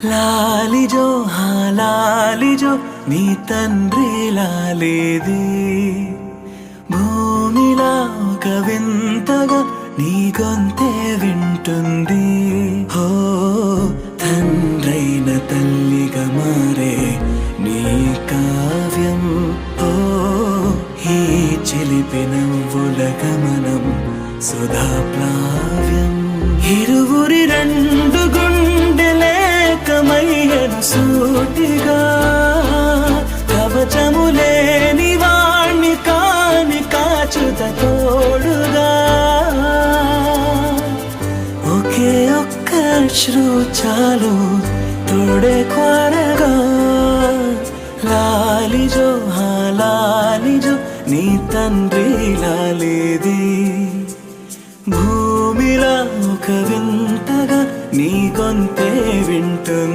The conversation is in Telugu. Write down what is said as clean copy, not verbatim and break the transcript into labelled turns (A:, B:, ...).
A: లాలిజో లాలిజో నీ తండ్రి లాలేది భూమిలా ఒక వింతగా నీ గొంతే వింటుంది. హో తండ్రైన తల్లిగా మారే నీ కావ్యం. ఓ ఈ చిలిపి నవ్వుల గమనం సుధా ప్లావ్యం. ఇరువురి రెండు గుండెలేకమయ్యను సూటిగా కవచములేని వాణ్ణి కాని కాచుత తోడుగా. ఒకే ఒక్క అశ్రు చాలు